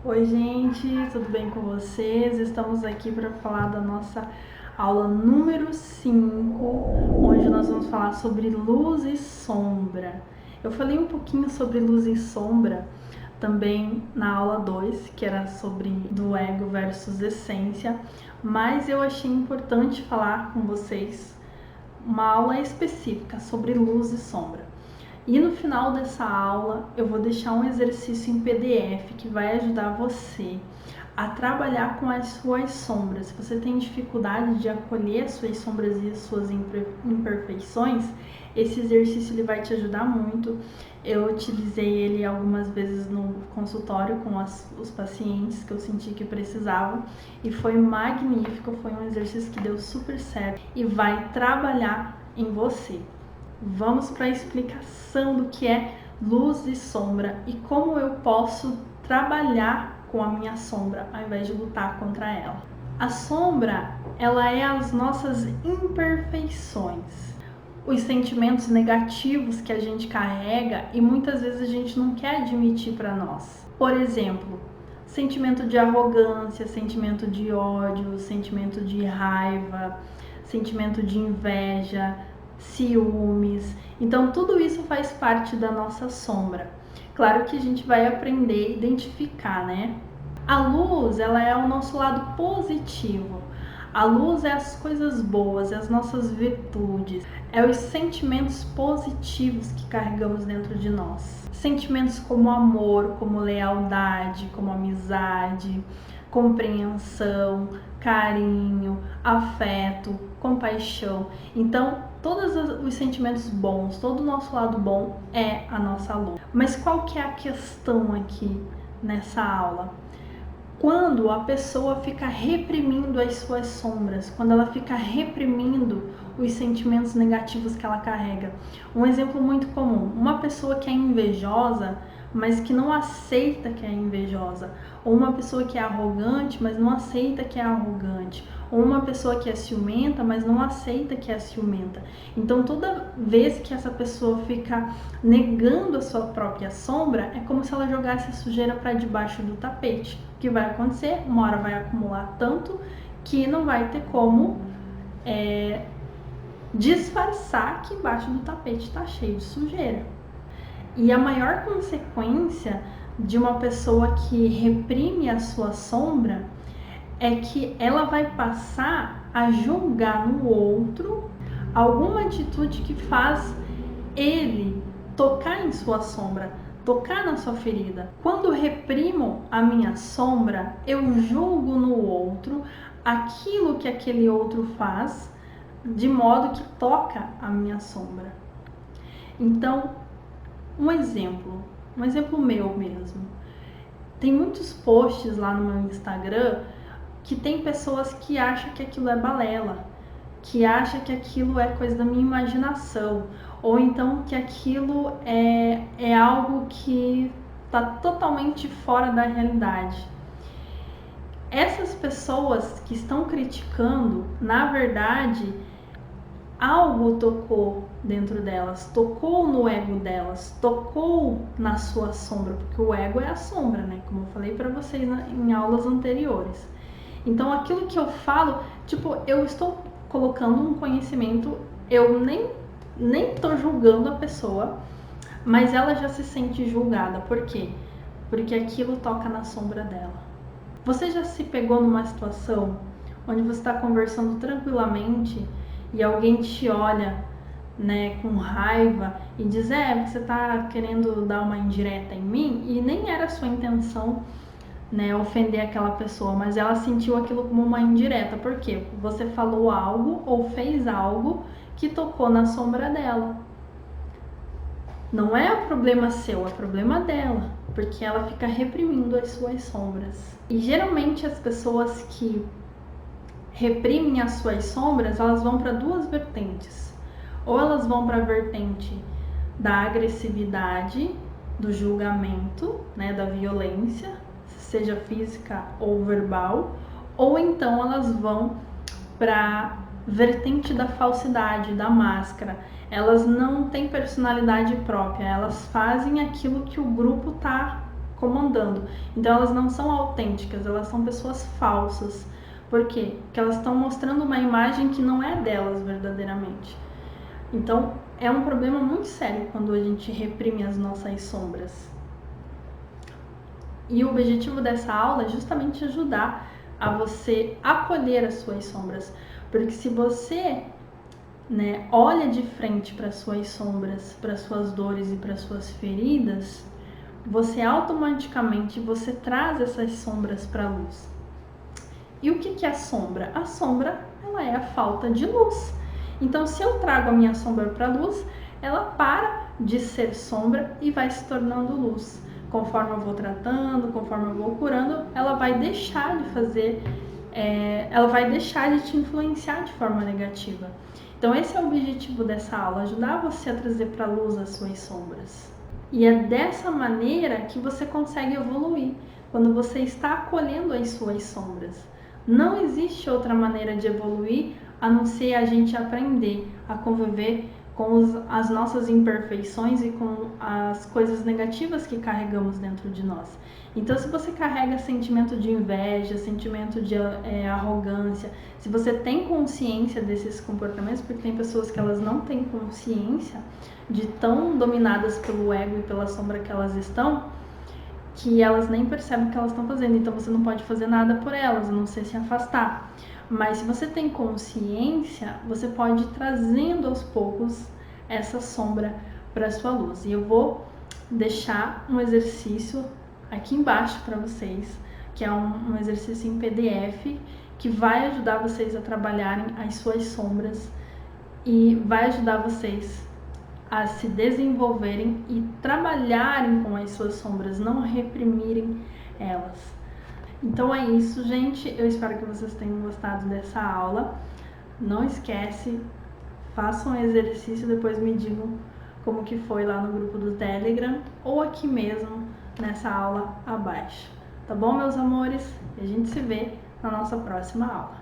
Oi gente, tudo bem com vocês? Estamos aqui para falar da nossa aula número 5, onde nós vamos falar sobre luz e sombra. Eu falei um pouquinho sobre luz e sombra também na aula 2, que era sobre do ego versus essência, mas eu achei importante falar com vocês uma aula específica sobre luz e sombra. E no final dessa aula eu vou deixar um exercício em PDF que vai ajudar você a trabalhar com as suas sombras. Se você tem dificuldade de acolher as suas sombras e as suas imperfeições, esse exercício ele vai te ajudar muito. Eu utilizei ele algumas vezes no consultório com os pacientes que eu senti que precisavam e foi magnífico, foi um exercício que deu super certo e vai trabalhar em você. Vamos para a explicação do que é luz e sombra e como eu posso trabalhar com a minha sombra ao invés de lutar contra ela. A sombra, ela é as nossas imperfeições, os sentimentos negativos que a gente carrega e muitas vezes a gente não quer admitir para nós. Por exemplo, sentimento de arrogância, sentimento de ódio, sentimento de raiva, sentimento de inveja, ciúmes. Então tudo isso faz parte da nossa sombra. Claro que a gente vai aprender a identificar, né? A luz, ela é o nosso lado positivo. A luz é as coisas boas, é as nossas virtudes, é os sentimentos positivos que carregamos dentro de nós. Sentimentos como amor, como lealdade, como amizade, compreensão, carinho, afeto, compaixão. Então, todos os sentimentos bons, todo o nosso lado bom é a nossa luz. Mas qual que é a questão aqui nessa aula? Quando a pessoa fica reprimindo as suas sombras, quando ela fica reprimindo os sentimentos negativos que ela carrega. Um exemplo muito comum, uma pessoa que é invejosa, mas que não aceita que é invejosa, ou uma pessoa que é arrogante, mas não aceita que é arrogante, ou uma pessoa que é ciumenta, mas não aceita que é ciumenta. Então, toda vez que essa pessoa fica negando a sua própria sombra, é como se ela jogasse a sujeira para debaixo do tapete. O que vai acontecer? Uma hora vai acumular tanto que não vai ter como disfarçar que embaixo do tapete está cheio de sujeira. E a maior consequência de uma pessoa que reprime a sua sombra é que ela vai passar a julgar no outro alguma atitude que faz ele tocar em sua sombra, tocar na sua ferida. Quando eu reprimo a minha sombra, eu julgo no outro aquilo que aquele outro faz, de modo que toca a minha sombra. Então, um exemplo meu mesmo. Tem muitos posts lá no meu Instagram que tem pessoas que acham que aquilo é balela, que acham que aquilo é coisa da minha imaginação, ou então que aquilo é algo que está totalmente fora da realidade. Essas pessoas que estão criticando, na verdade, algo tocou dentro delas, tocou no ego delas, tocou na sua sombra, porque o ego é a sombra, né? Como eu falei para vocês em aulas anteriores. Então, aquilo que eu falo, eu estou colocando um conhecimento, eu nem tô julgando a pessoa, mas ela já se sente julgada. Por quê? Porque aquilo toca na sombra dela. Você já se pegou numa situação onde você está conversando tranquilamente e alguém te olha, né, com raiva e diz, você tá querendo dar uma indireta em mim? E nem era a sua intenção, né, ofender aquela pessoa, mas ela sentiu aquilo como uma indireta. Por quê? Você falou algo ou fez algo que tocou na sombra dela. Não é o problema seu, é o problema dela, porque ela fica reprimindo as suas sombras. E geralmente as pessoas que reprimem as suas sombras, elas vão para duas vertentes. Ou elas vão para a vertente da agressividade, do julgamento, né, da violência, seja física ou verbal, ou então elas vão para vertente da falsidade, da máscara. Elas não têm personalidade própria, elas fazem aquilo que o grupo tá comandando. Então elas não são autênticas, elas são pessoas falsas. Por quê? Porque elas estão mostrando uma imagem que não é delas verdadeiramente. Então é um problema muito sério quando a gente reprime as nossas sombras. E o objetivo dessa aula é justamente ajudar a você acolher as suas sombras. Porque se você olha de frente para suas sombras, para suas dores e para suas feridas, você automaticamente traz essas sombras para a luz. E o que é a sombra? A sombra, ela é a falta de luz. Então, se eu trago a minha sombra para a luz, ela para de ser sombra e vai se tornando luz. Conforme eu vou tratando, conforme eu vou curando, ela vai deixar de fazer, ela vai deixar de te influenciar de forma negativa. Então, esse é o objetivo dessa aula, ajudar você a trazer para a luz as suas sombras. E é dessa maneira que você consegue evoluir, quando você está acolhendo as suas sombras. Não existe outra maneira de evoluir a não ser a gente aprender a conviver com as nossas imperfeições e com as coisas negativas que carregamos dentro de nós. Então, se você carrega sentimento de inveja, sentimento de arrogância, se você tem consciência desses comportamentos, porque tem pessoas que elas não têm consciência de tão dominadas pelo ego e pela sombra que elas estão, que elas nem percebem o que elas estão fazendo, então você não pode fazer nada por elas, a não ser se afastar. Mas se você tem consciência, você pode ir trazendo aos poucos essa sombra para a sua luz. E eu vou deixar um exercício aqui embaixo para vocês, que é um exercício em PDF, que vai ajudar vocês a trabalharem as suas sombras e vai ajudar vocês a se desenvolverem e trabalharem com as suas sombras, não reprimirem elas. Então é isso, gente. Eu espero que vocês tenham gostado dessa aula. Não esquece, façam um exercício, depois me digam como que foi lá no grupo do Telegram ou aqui mesmo nessa aula abaixo. Tá bom, meus amores? E a gente se vê na nossa próxima aula.